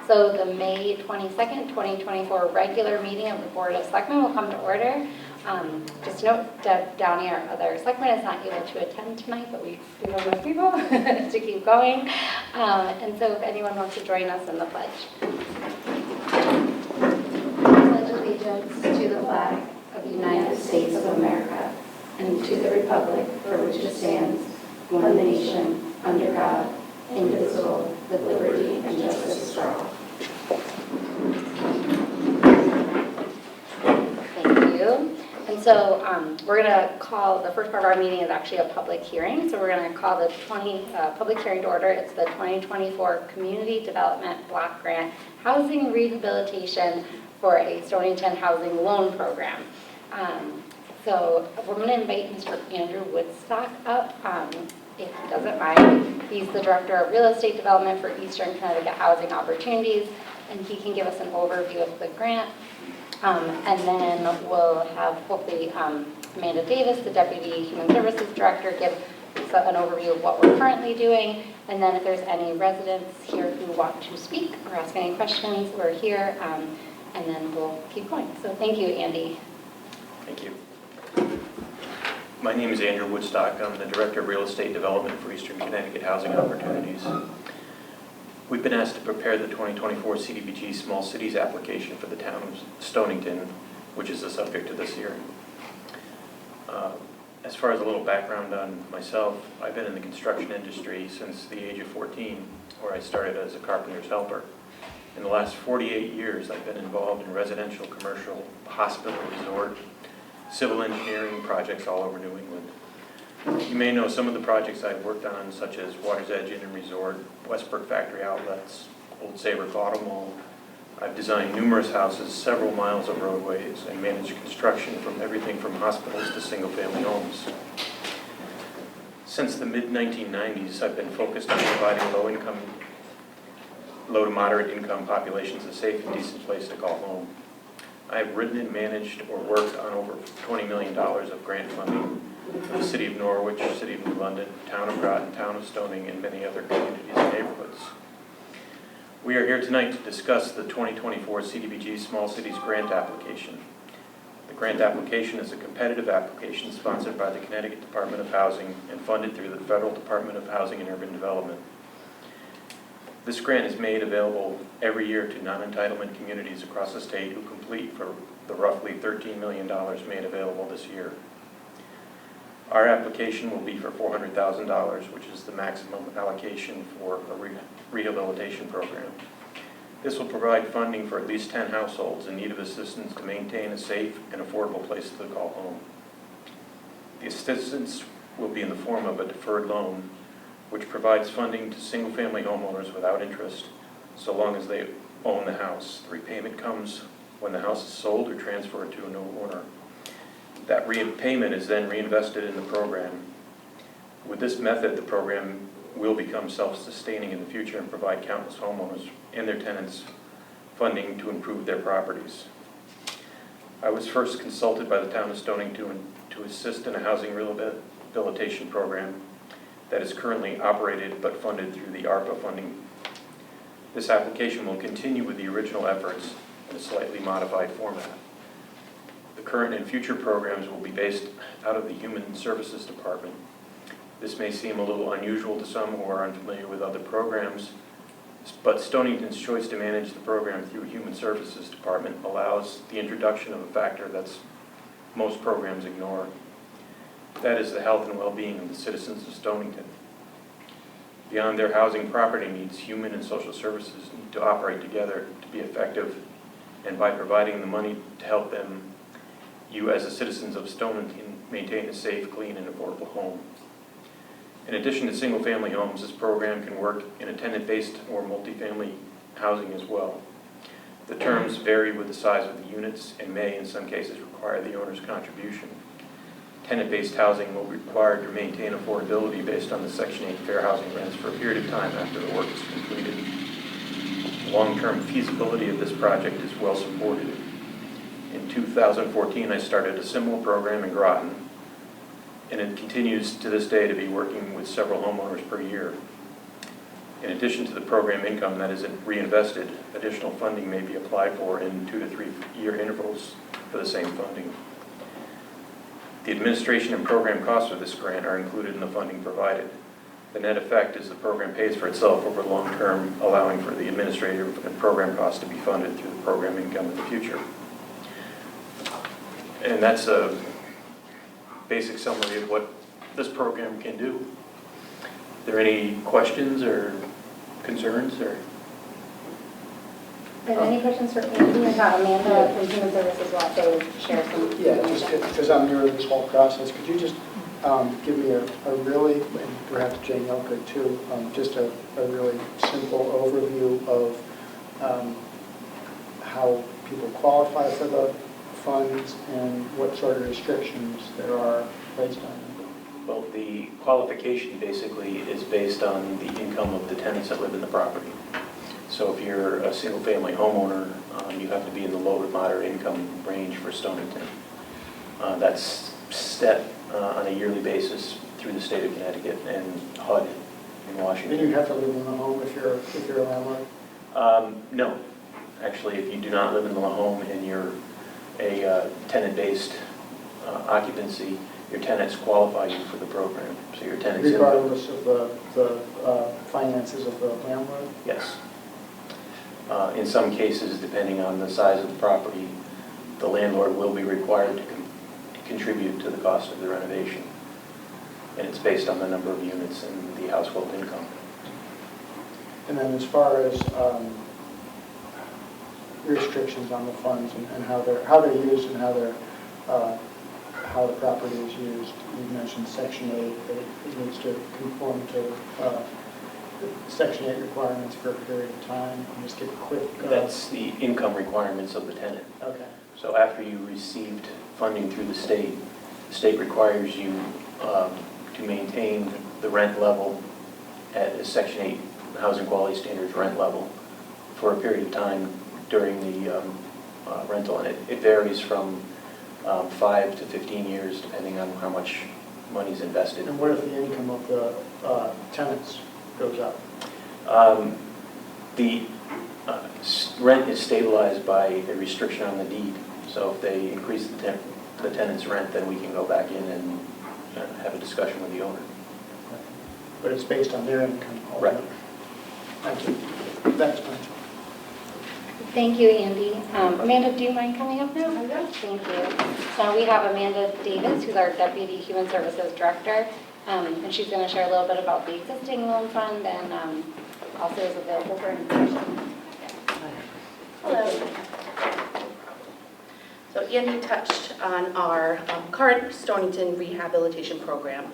So the May 22nd, 2024 regular meeting of the Board of Selectmen will come to order. Just note, Deb Downey, our other selectman, is not able to attend tonight, but we do have enough people to keep going. And so if anyone wants to join us in the pledge. Pledge allegiance to the flag of the United States of America and to the republic for which it stands, one nation, under God, indivisible, with liberty and justice for all. Thank you. And so we're going to call, the first part of our meeting is actually a public hearing. So we're going to call the public hearing to order. It's the 2024 Community Development Block Grant Housing Rehabilitation for a Stonington Housing Loan Program. So we're going to invite Mr. Andrew Woodstock up, if he doesn't mind. He's the Director of Real Estate Development for Eastern Connecticut Housing Opportunities, and he can give us an overview of the grant. And then we'll have hopefully Amanda Davis, the Deputy Human Services Director, give an overview of what we're currently doing. And then if there's any residents here who want to speak or ask any questions, we're here. And then we'll keep going. So thank you, Andy. Thank you. My name is Andrew Woodstock. I'm the Director of Real Estate Development for Eastern Connecticut Housing Opportunities. We've been asked to prepare the 2024 CDBG Small Cities application for the town of Stonington, which is the subject of this hearing. As far as a little background on myself, I've been in the construction industry since the age of 14, where I started as a carpenter's helper. In the last 48 years, I've been involved in residential, commercial, hospital, resort, civil engineering projects all over New England. You may know some of the projects I've worked on, such as Water's Edge Inn and Resort, Westbrook Factory Outlets, Old Saybrook Auto Mall. I've designed numerous houses, several miles of roadways, and managed construction from everything from hospitals to single-family homes. Since the mid-1990s, I've been focused on providing low to moderate income populations a safe and decent place to call home. I've written and managed or worked on over $20 million of grant funding for the City of Norwich, City of New London, Town of Groton, Town of Stoning, and many other communities and neighborhoods. We are here tonight to discuss the 2024 CDBG Small Cities Grant Application. The grant application is a competitive application sponsored by the Connecticut Department of Housing and funded through the Federal Department of Housing and Urban Development. This grant is made available every year to non-entitlement communities across the state who complete for the roughly $13 million made available this year. Our application will be for $400,000, which is the maximum allocation for a rehabilitation program. This will provide funding for at least 10 households in need of assistance to maintain a safe and affordable place to call home. The assistance will be in the form of a deferred loan, which provides funding to single-family homeowners without interest, so long as they own the house. The repayment comes when the house is sold or transferred to a new owner. That repayment is then reinvested in the program. With this method, the program will become self-sustaining in the future and provide countless homeowners and their tenants funding to improve their properties. I was first consulted by the town of Stonington to assist in a housing rehabilitation program that is currently operated but funded through the ARPA funding. This application will continue with the original efforts in a slightly modified format. The current and future programs will be based out of the Human Services Department. This may seem a little unusual to some who are unfamiliar with other programs, but Stonington's choice to manage the program through Human Services Department allows the introduction of a factor that most programs ignore. That is the health and well-being of the citizens of Stonington. Beyond their housing property needs, human and social services need to operate together to be effective, and by providing the money to help them, you as the citizens of Stonington maintain a safe, clean, and affordable home. In addition to single-family homes, this program can work in a tenant-based or multifamily housing as well. The terms vary with the size of the units and may, in some cases, require the owner's contribution. Tenant-based housing will be required to maintain affordability based on the Section 8 fair housing rents for a period of time after the work is completed. The long-term feasibility of this project is well supported. In 2014, I started a similar program in Groton, and it continues to this day to be working with several homeowners per year. In addition to the program income that is reinvested, additional funding may be applied for in 2 to 3 year intervals for the same funding. The administration and program costs of this grant are included in the funding provided. The net effect is the program pays for itself over the long term, allowing for the administrative and program costs to be funded through the program income in the future. And that's a basic summary of what this program can do. Are there any questions or concerns or? Any questions for Andy? And Amanda from Human Services will also share some Yeah, information. just because I'm new to this whole process, could you just give me a really, and perhaps Jane could too, just a really simple overview of how people qualify for the funds and what sort of restrictions there are placed on them? Well, the qualification basically is based on the income of the tenants that live in the property. So if you're a single-family homeowner, you have to be in the low to moderate income range for Stonington. That's set on a yearly basis through the state of Connecticut and HUD in Washington. Then you have to live in the home if you're a landlord? No. Actually, if you do not live in the home and you're a tenant-based occupancy, your tenants qualify you for the program. So your tenants... Regardless of the finances of the landlord? Yes. In some cases, depending on the size of the property, the landlord will be required to contribute to the cost of the renovation. And it's based on the number of units and the household income. And then as far as restrictions on the funds and how they're used and how the property is used, you mentioned Section 8, that it needs to conform to Section 8 requirements for a period of time. Just give a quick... That's the income requirements of the tenant. Okay. So after you received funding through the state requires you to maintain the rent level at a Section 8 Housing Quality Standards rent level for a period of time during the rental. And it varies from 5 to 15 years depending on how much money is invested. And what if the income of the tenants goes up? The rent is stabilized by a restriction on the deed. So if they increase the tenant's rent, then we can go back in and have a discussion with the owner. But it's based on their income. Right. Thank you. Thanks, Mike. Thank you, Andy. Amanda, do you mind coming up now? Thank you. So we have Amanda Davis, who's our Deputy Human Services Director, and she's going to share a little bit about the existing loan fund and also is available for any questions. Hello. So Andy touched on our current Stonington rehabilitation program.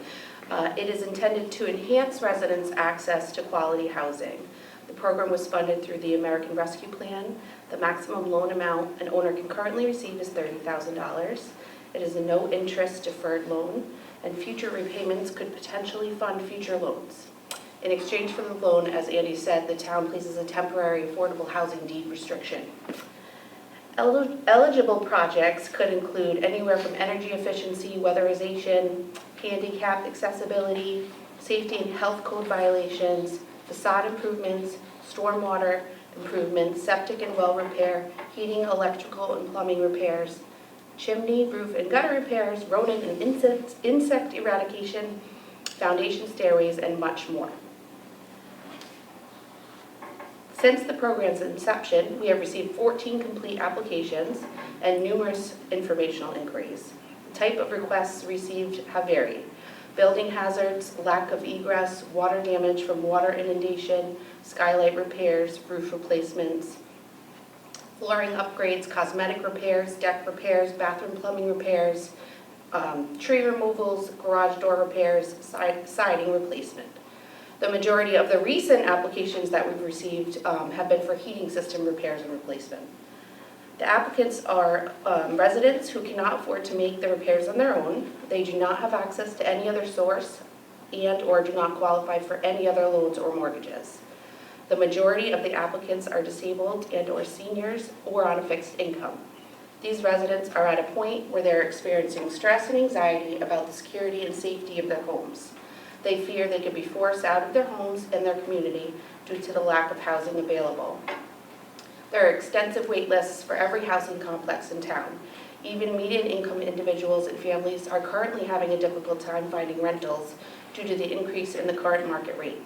It is intended to enhance residents' access to quality housing. The program was funded through the American Rescue Plan. The maximum loan amount an owner can currently receive is $30,000. It is a no-interest deferred loan, and future repayments could potentially fund future loans. In exchange for the loan, as Andy said, the town places a temporary affordable housing deed restriction. Eligible projects could include anywhere from energy efficiency, weatherization, handicap accessibility, safety and health code violations, facade improvements, stormwater improvements, septic and well repair, heating, electrical and plumbing repairs, chimney, roof and gutter repairs, rodent and insect eradication, foundation stairways, and much more. Since the program's inception, we have received 14 complete applications and numerous informational inquiries. The type of requests received have varied. Building hazards, lack of egress, water damage from water inundation, skylight repairs, roof replacements, flooring upgrades, cosmetic repairs, deck repairs, bathroom plumbing repairs, tree removals, garage door repairs, siding replacement. The majority of the recent applications that we've received have been for heating system repairs and replacement. The applicants are residents who cannot afford to make the repairs on their own. They do not have access to any other source and/or do not qualify for any other loans or mortgages. The majority of the applicants are disabled and/or seniors or on a fixed income. These residents are at a point where they're experiencing stress and anxiety about the security and safety of their homes. They fear they could be forced out of their homes and their community due to the lack of housing available. There are extensive wait lists for every housing complex in town. Even median income individuals and families are currently having a difficult time finding rentals due to the increase in the current market rate.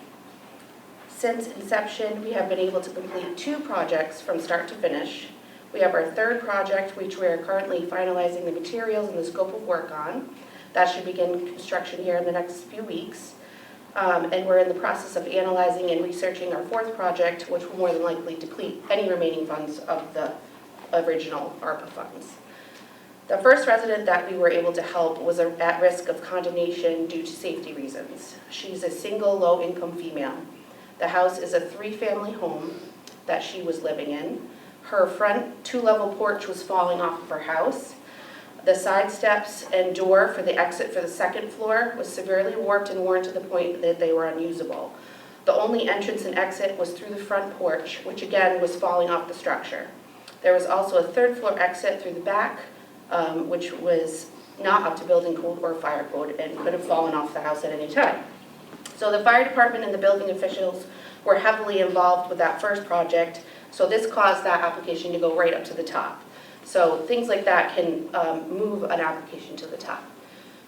Since inception, we have been able to complete 2 projects from start to finish. We have our 3rd project, which we are currently finalizing the materials and the scope of work on. That should begin construction here in the next few weeks. And we're in the process of analyzing and researching our 4th project, which will more than likely deplete any remaining funds of the original ARPA funds. The first resident that we were able to help was at risk of condemnation due to safety reasons. She's a single low-income female. The house is a 3-family home that she was living in. Her front 2-level porch was falling off of her house. The side steps and door for the exit for the 2nd floor was severely warped and worn to the point that they were unusable. The only entrance and exit was through the front porch, which again was falling off the structure. There was also a 3rd floor exit through the back, which was not up to building code or fire code and could have fallen off the house at any time. So the fire department and the building officials were heavily involved with that first project, so this caused that application to go right up to the top. So things like that can move an application to the top.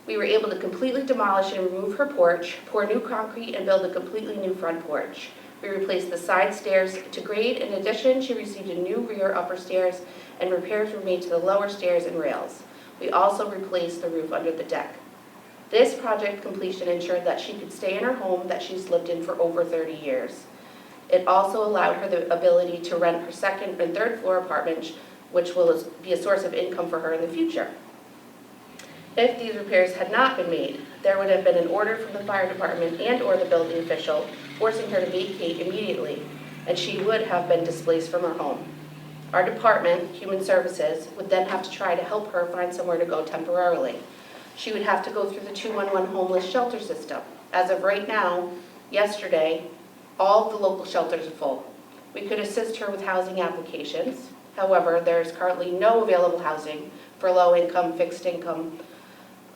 We were able to completely demolish and remove her porch, pour new concrete, and build a completely new front porch. We replaced the side stairs to grade. In addition, she received a new rear upper stairs, and repairs were made to the lower stairs and rails. We also replaced the roof under the deck. This project completion ensured that she could stay in her home that she's lived in for over 30 years. It also allowed her the ability to rent her 2nd and 3rd floor apartments, which will be a source of income for her in the future. If these repairs had not been made, there would have been an order from the fire department and/or the building official forcing her to vacate immediately, and she would have been displaced from her home. Our department, Human Services, would then have to try to help her find somewhere to go temporarily. She would have to go through the 211 homeless shelter system. As of right now, yesterday, all of the local shelters are full. We could assist her with housing applications. However, there is currently no available housing for low-income, fixed-income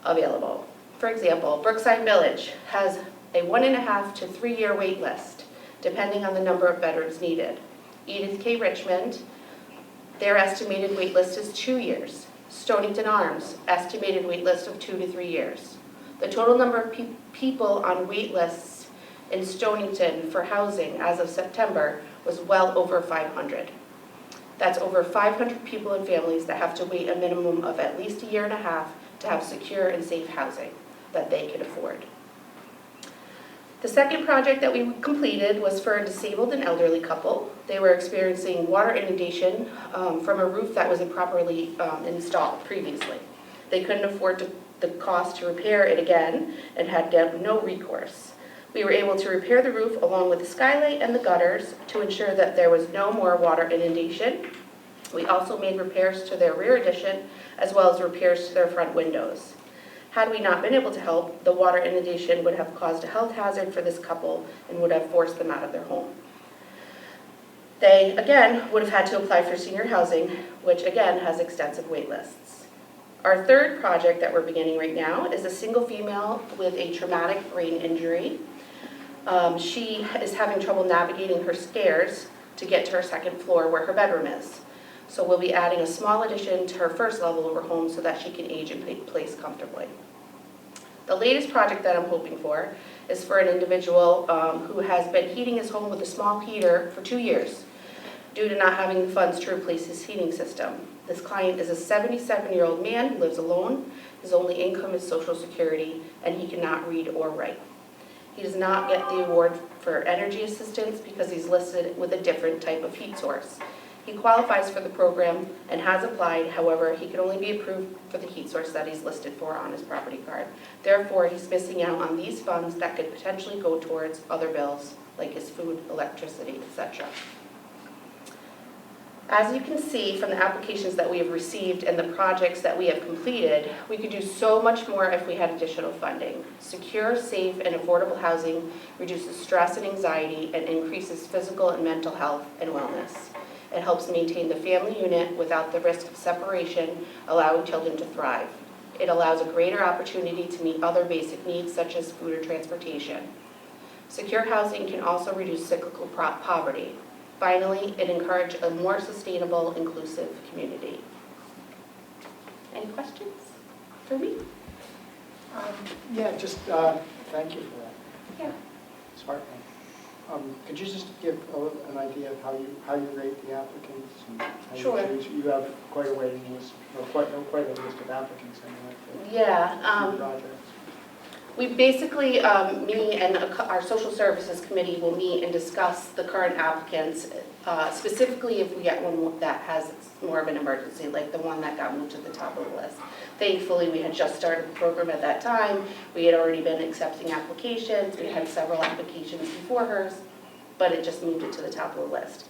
available. For example, Brookside Village has a 1.5 to 3 year wait list, depending on the number of bedrooms needed. Edith K. Richmond, their estimated wait list is 2 years. Stonington Arms, estimated wait list of 2 to 3 years. The total number of people on wait lists in Stonington for housing as of September was well over 500. That's over 500 people and families that have to wait a minimum of at least 1.5 years to have secure and safe housing that they can afford. The second project that we completed was for a disabled and elderly couple. They were experiencing water inundation from a roof that was improperly installed previously. They couldn't afford the cost to repair it again and had no recourse. We were able to repair the roof along with the skylight and the gutters to ensure that there was no more water inundation. We also made repairs to their rear addition as well as repairs to their front windows. Had we not been able to help, the water inundation would have caused a health hazard for this couple and would have forced them out of their home. They, again, would have had to apply for senior housing, which again has extensive wait lists. Our 3rd project that we're beginning right now is a single female with a traumatic brain injury. She is having trouble navigating her stairs to get to her 2nd floor where her bedroom is. So we'll be adding a small addition to her 1st level of her home so that she can age in place comfortably. The latest project that I'm hoping for is for an individual who has been heating his home with a small heater for 2 years due to not having the funds to replace his heating system. This client is a 77-year-old man who lives alone. His only income is Social Security, and he cannot read or write. He does not get the award for energy assistance because he's listed with a different type of heat source. He qualifies for the program and has applied, however, he can only be approved for the heat source that he's listed for on his property card. Therefore, he's missing out on these funds that could potentially go towards other bills like his food, electricity, etc. As you can see from the applications that we have received and the projects that we have completed, we could do so much more if we had additional funding. Secure, safe, and affordable housing reduces stress and anxiety and increases physical and mental health and wellness. It helps maintain the family unit without the risk of separation, allowing children to thrive. It allows a greater opportunity to meet other basic needs such as food or transportation. Secure housing can also reduce cyclical poverty. Finally, it encourages a more sustainable, inclusive community. Any questions for me? Yeah, just thank you for that. Yeah. Smart thing. Could you just give an idea of how you rate the applicants? And how Sure. You choose? You have quite a waiting list, or quite a list of applicants anyway for Yeah. projects. We basically, me and our social services committee will meet and discuss the current applicants, specifically if we get one that has more of an emergency, like the one that got moved to the top of the list. Thankfully, we had just started the program at that time. We had already been accepting applications. We had several applications before hers, but it just moved it to the top of the list.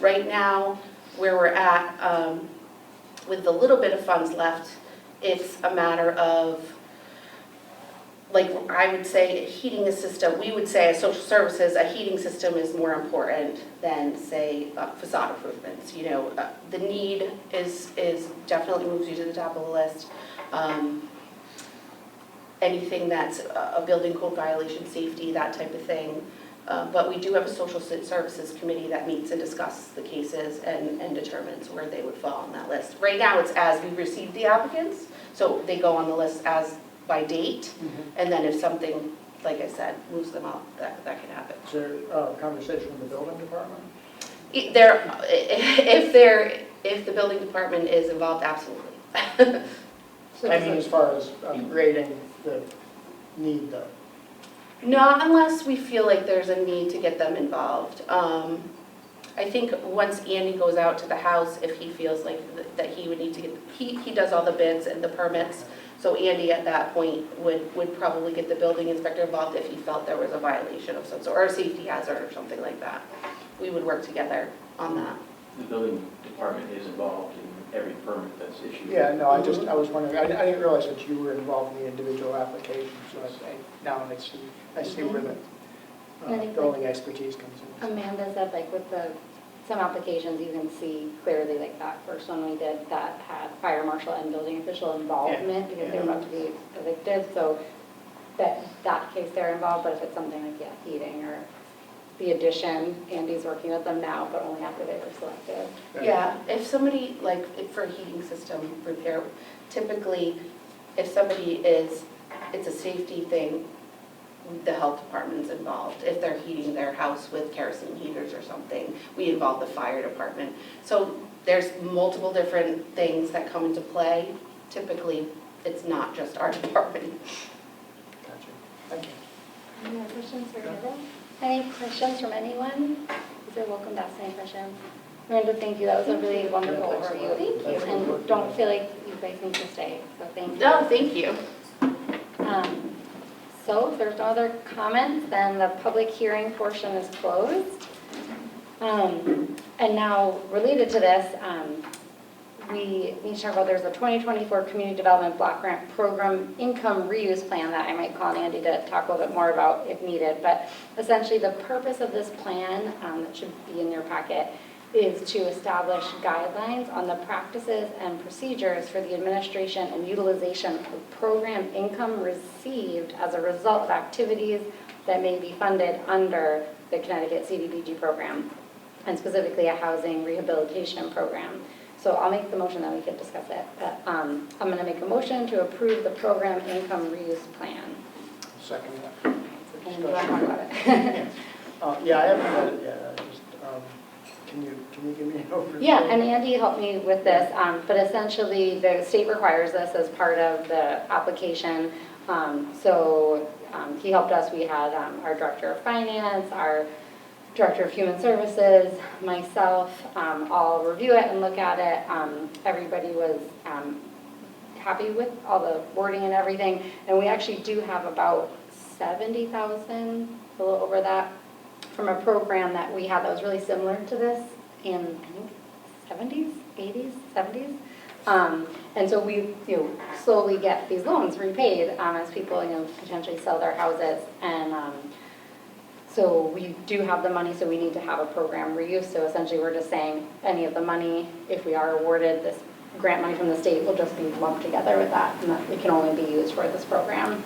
Right now, where we're at, with the little bit of funds left, it's a matter of, like, I would say a heating system, we would say as social services, a heating system is more important than, say, facade improvements. You know, the need is definitely moves you to the top of the list. Anything that's a building code violation, safety, that type of thing. But we do have a social services committee that meets and discusses the cases and determines where they would fall on that list. Right now, it's as we receive the applicants, so they go on the list as by date, and then if something, like I said, moves them up, that can happen. Is there a conversation with the building department? If the building department is involved, absolutely. I mean, as far as rating the need, though. Not unless we feel like there's a need to get them involved. I think once Andy goes out to the house, if he feels like that he would need to get, he does all the bids and the permits. So Andy at that point would probably get the building inspector involved if he felt there was a violation of some sort, or a safety hazard or something like that. We would work together on that. The building department is involved in every permit that's issued. Yeah, no, I was wondering, I didn't realize that you were involved in the individual application, so now I see where the building expertise comes in. Amanda said, like, with some applications, you can see clearly, like that first one we did that had fire marshal and building official involvement because they're about to be evicted, so that case they're involved, but if it's something like, yeah, heating or the addition, Andy's working with them now, but only after they were selected. Yeah, if somebody, like, for a heating system repair, typically, if somebody it's a safety thing, the health department's involved. If they're heating their house with kerosene heaters or something, we involve the fire department. So there's multiple different things that come into play. Typically, it's not just our department. Gotcha. Thank you. Any more questions for Miranda? Any questions from anyone? You're welcome to ask any questions. Miranda, thank you. That was a really wonderful overview. Thank you. And don't feel like you guys need to stay, so thank you. No, thank you. So if there's no other comments, then the public hearing portion is closed. And now, related to this, we need to talk about, there's a 2024 Community Development Block Grant Program Income Reuse Plan that I might call on Andy to talk a little bit more about if needed. But essentially, the purpose of this plan, that should be in your packet, is to establish guidelines on the practices and procedures for the administration and utilization of program income received as a result of activities that may be funded under the Connecticut CDBG program, and specifically a housing rehabilitation program. So I'll make the motion, then we can discuss it. But, I'm going to make a motion to approve the program income reuse plan. Second that. And you want to talk about it? Yeah, I haven't read it yet. I just, can you give me an overview? Yeah, and Andy helped me with this, but essentially the state requires this as part of the application. He helped us. We had our director of finance, our director of human services, myself, all review it and look at it. Everybody was happy with all the wording and everything, and we actually do have about 70,000, a little over that, from a program that we had that was really similar to this in, I think, 70s, 80s, 70s. And so we slowly get these loans repaid as people potentially sell their houses. And so we do have the money, so we need to have a program reuse. So essentially we're just saying any of the money, if we are awarded this grant money from the state will just be lumped together with that, and that it can only be used for this program.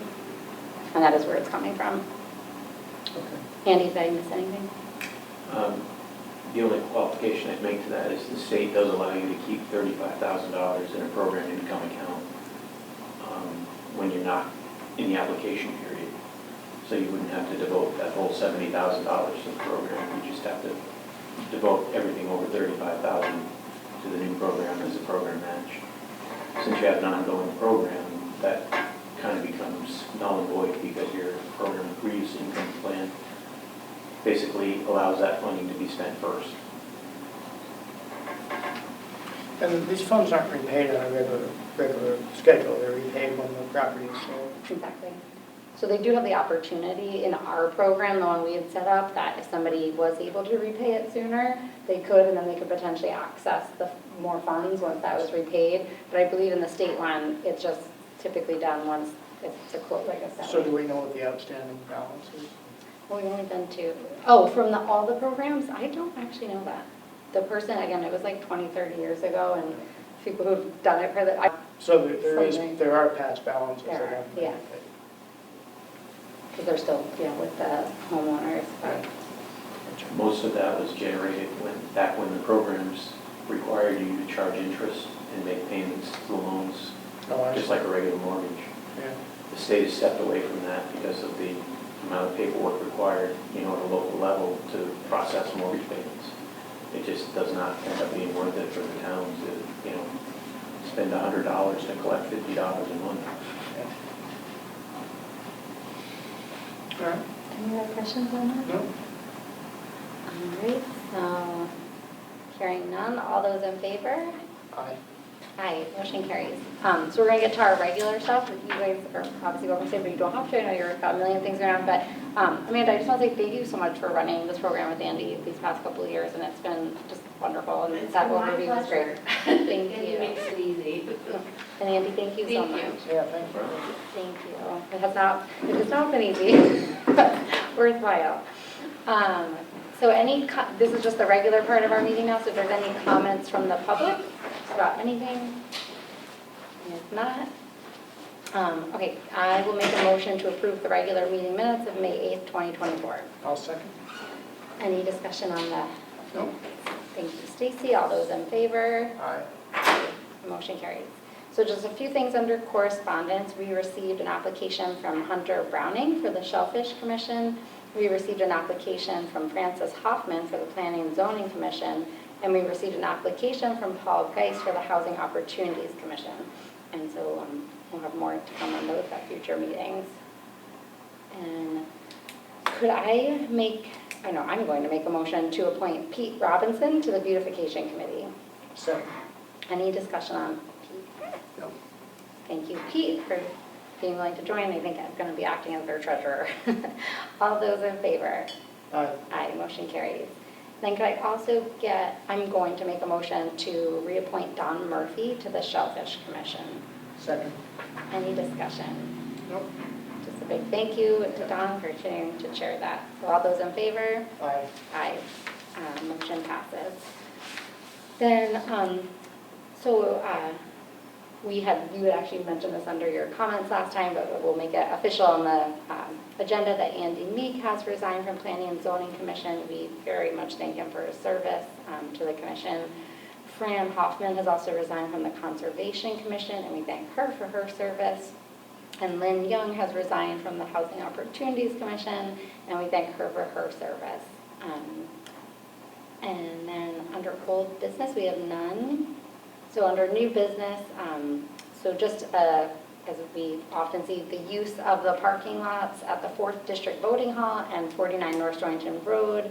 And that is where it's coming from. Okay. Andy, did I miss anything? The only qualification I'd make to that is the state does allow you to keep $35,000 in a program income account when you're not in the application period. So you wouldn't have to devote that whole $70,000 to the program. You just have to devote everything over $35,000 to the new program as a program match. Since you have an ongoing program, that kind of becomes null and void because your program agrees income plan basically allows that funding to be spent first. And these funds aren't repaid on a regular schedule, they're repaid when the property is sold. Exactly. So they do have the opportunity in our program, the one we had set up, that if somebody was able to repay it sooner, they could, and then they could potentially access the more funds once that was repaid. But I believe in the state one, it's just typically done once it's a quote, like a So settlement. do we know what the outstanding balance is? Well, we've only done two. Oh, from all the programs? I don't actually know that. The person, again, it was like 20, 30 years ago, and people who've done it for the, So Something. there are past balances that There are, have been yeah. paid. because they're still, with the homeowners, but, Most of that was generated back when the programs required you to charge interest and make payments to the loans, Oh, I just see. like a regular mortgage. Yeah. The state has stepped away from that because of the amount of paperwork required, at a local level to process mortgage payments. It just does not end up being worth it for the town to, spend $100 to collect $50 a month. All right. any other questions on that? No? All right, so, hearing none, all those in favor? Aye. Aye, motion carries. So we're gonna get to our regular stuff, you guys are obviously welcome to say, but you don't have to, I know you've got a million things around, but Amanda, I just want to say thank you so much for running this program with Andy these past couple of years, and it's been just wonderful, and It's that been my overview was great. pleasure. Thank It you. makes it easy. And Andy, thank you so Thank you. much. Yeah, thank you. Thank you. It has not been easy, but worthwhile. So this is just the regular part of our meeting now, so if there's any comments from the public about anything? If not, okay, I will make a motion to approve the regular meeting minutes of May 8th, 2024. I'll second. Any discussion on that? No? Thank you, Stacy. All those in favor? Aye. Motion carries. So just a few things under correspondence. We received an application from Hunter Browning for the Shellfish Commission. We received an application from Francis Hoffman for the Planning and Zoning Commission. And we received an application from Paul Geis for the Housing Opportunities Commission. And so we'll have more to come on those at future meetings. And could I I'm going to make a motion to appoint Pete Robinson to the Beautification Committee. Second. Any discussion on Pete? No. Thank you, Pete, for being willing to join. I think I'm going to be acting as their treasurer. All those in favor? Aye. Aye, motion carries. Then could I also I'm going to make a motion to reappoint Don Murphy to the Shellfish Commission. Second. Any discussion? Nope. Just a big thank you to Don for continuing to chair that. So all those in favor? Aye. Aye. Motion passes. Then, you had actually mentioned this under your comments last time, but we'll make it official on the agenda that Andy Meek has resigned from Planning and Zoning Commission. We very much thank him for his service to the commission. Fran Hoffman has also resigned from the Conservation Commission, and we thank her for her service. And Lynn Young has resigned from the Housing Opportunities Commission, and we thank her for her service. And then under old business, we have none. So under new business, as we often see, the use of the parking lots at the 4th District Voting Hall and 49 North Stonington Road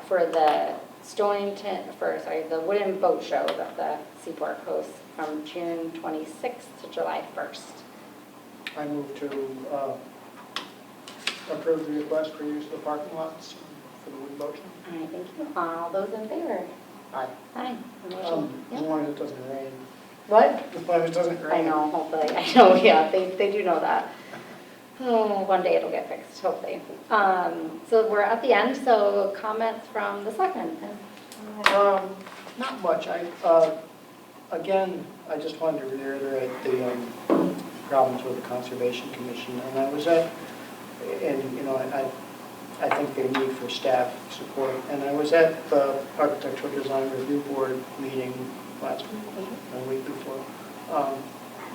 for the the Wooden Boat Show that the Seaport hosts from June 26th to July 1st. I move to approve the request for use of the parking lots for the wooden boat show. All right, thank you. All those in favor? Aye. Aye. As long as it doesn't rain. What? As long as it doesn't rain. I know, hopefully. I know, yeah, they do know that. Oh, one day it'll get fixed, hopefully. So we're at the end, so comments from the selectmen. Not much. Again, I just wanted to reiterate the problems with the Conservation Commission, and I was at, and you know, I think they need for staff support, and I was at the Architectural Design Review Board meeting last week, was it, or the week before,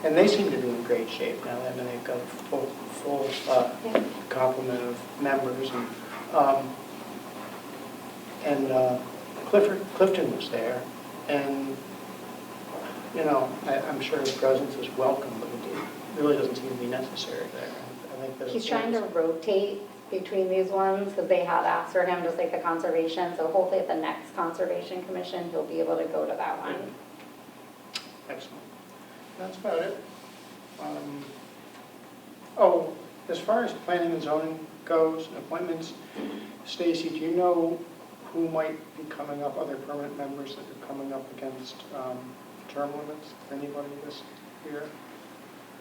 and they seem to be in great shape now. I mean, they've got a full complement of members, and Clifton was there, and you know, I'm sure his presence is welcome, but it really doesn't seem to be necessary there. I think that He's trying to rotate between these ones because they have asked for him, just like the conservation. So hopefully at the next Conservation Commission, he'll be able to go to that one. Excellent. That's about it. Oh, as far as planning and zoning goes, appointments, Stacy, do you know who might be coming up, other permanent members that are coming up against term limits? Anybody this year?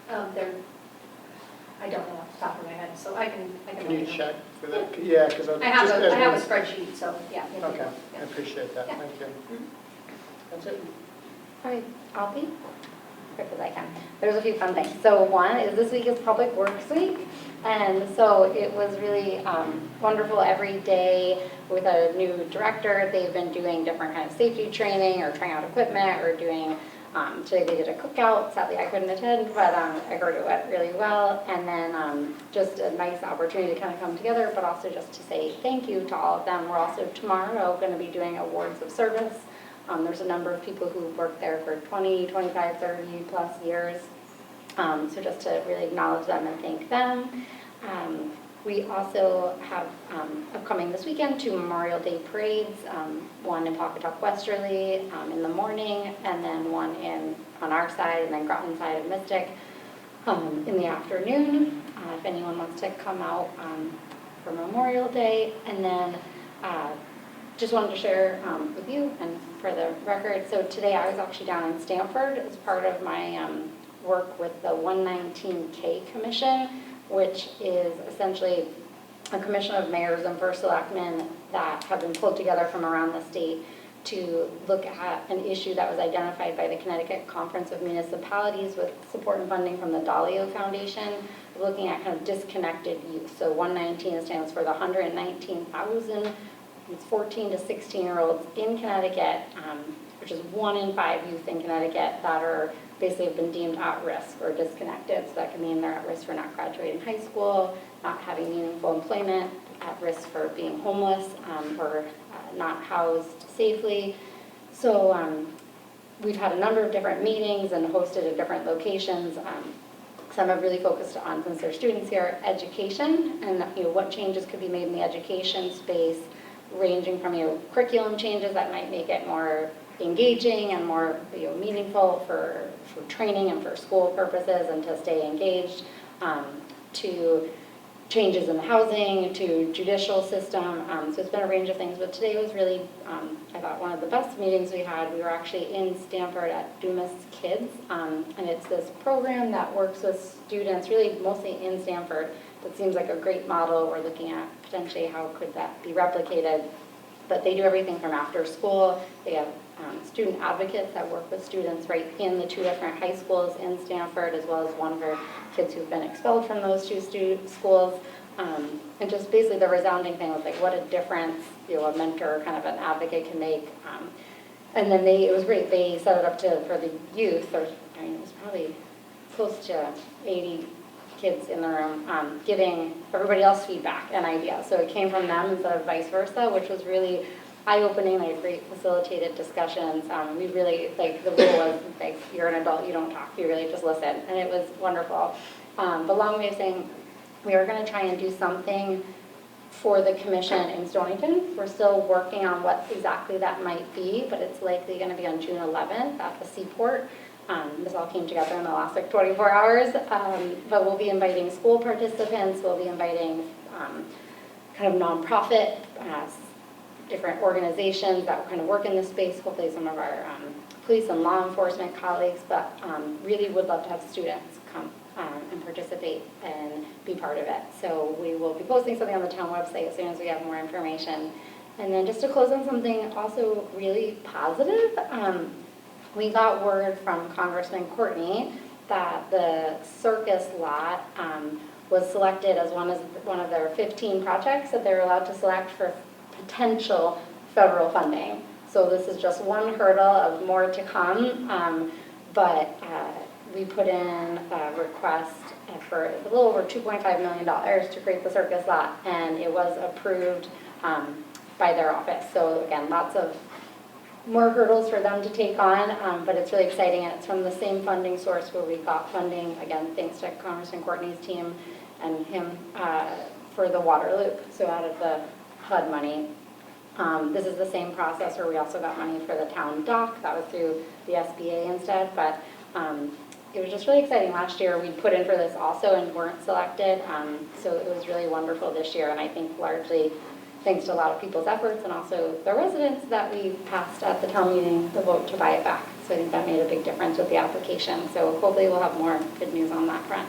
I don't know off the top of my head, so I can. Can you check for that? Yeah, because I have a spreadsheet, so yeah. Okay, I Yeah. appreciate that, Yeah. thank you. Mhm. That's it. All right, I'll be quick as I can. There's a few fun things. So one is this week is Public Works Week. And so it was really wonderful every day with a new director. They've been doing different kind of safety training or trying out equipment or doing, today they did a cookout. Sadly, I couldn't attend, but I heard it went really well. And then just a nice opportunity to kind of come together, but also just to say thank you to all of them. We're also tomorrow going to be doing awards of service. There's a number of people who've worked there for 20, 25, 30 plus years. So just to really acknowledge them and thank them. We also have upcoming this weekend 2 Memorial Day parades, one in Pawcatuck Westerly in the morning, and then one on our side, and then Groton side of Mystic in the afternoon, if anyone wants to come out for Memorial Day. And then just wanted to share with you and for the record, so today I was actually down in Stamford as part of my work with the 119K Commission, which is essentially a commission of mayors and first selectmen that have been pulled together from around the state to look at an issue that was identified by the Connecticut Conference of Municipalities with support and funding from the Dalio Foundation, looking at kind of disconnected youth. So 119 stands for the 119,000, it's 14 to 16-year-olds in Connecticut, which is 1 in 5 youth in Connecticut that are basically have been deemed at risk or disconnected. So that can mean they're at risk for not graduating high school, not having meaningful employment, at risk for being homeless, or not housed safely. So we've had a number of different meetings and hosted at different locations. Some have really focused on, since they're students here, education and what changes could be made in the education space, ranging from curriculum changes that might make it more engaging and more meaningful for training and for school purposes and to stay engaged, to changes in the housing, to judicial system. So it's been a range of things, but today was really, I thought, one of the best meetings we had. We were actually in Stamford at Dumas Kids, and it's this program that works with students, really mostly in Stamford, that seems like a great model. We're looking at potentially how could that be replicated, but they do everything from after school. They have student advocates that work with students right in the 2 different high schools in Stamford, as well as one for kids who've been expelled from those 2 schools. And just basically the resounding thing was like what a difference a mentor, kind of an advocate can make. And then it was great. They set it up for the youth, or I mean, it was probably close to 80 kids in the room, giving everybody else feedback and ideas. So it came from them instead of vice versa, which was really eye-opening, like great facilitated discussions. We really, the rule was, you're an adult, you don't talk, you really just listen, and it was wonderful. But long way of saying, we are going to try and do something for the commission in Stonington. We're still working on what exactly that might be, but it's likely going to be on June 11th at the Seaport. This all came together in the last 24 hours, but we'll be inviting school participants, we'll be inviting kind of nonprofit, different organizations that kind of work in this space, hopefully some of our police and law enforcement colleagues, but really would love to have students come and participate and be part of it. So we will be posting something on the town website as soon as we have more information. And then just to close on something also really positive, we got word from Congressman Courtney that the circus lot was selected as one of their 15 projects that they're allowed to select for potential federal funding. So this is just one hurdle of more to come, but we put in a request for a little over $2.5 million to create the circus lot, and it was approved by their office. So again, lots of more hurdles for them to take on, but it's really exciting, and it's from the same funding source where we got funding, again, thanks to Congressman Courtney's team and him for the water loop, so out of the HUD money. This is the same process where we also got money for the town dock. That was through the SBA instead, but it was just really exciting. Last year we put in for this also and weren't selected, so it was really wonderful this year, and I think largely thanks to a lot of people's efforts and also the residents that we passed at the town meeting the vote to buy it back. So I think that made a big difference with the application. So hopefully we'll have more good news on that front.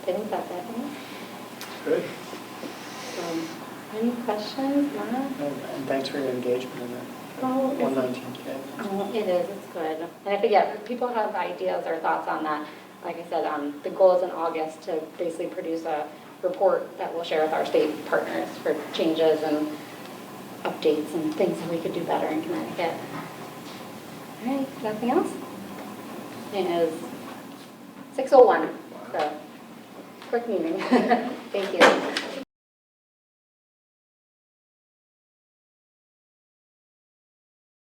I think that's it. Good. Any questions, Lana? And thanks for your engagement in that Oh, 119K. Oh, it is, it's good. And if people have ideas or thoughts on that, like I said, the goal is in August to basically produce a report that we'll share with our state partners for changes and updates and things that we could do better in Connecticut. All right, nothing else? It is 6:01, so quick meeting. Thank you.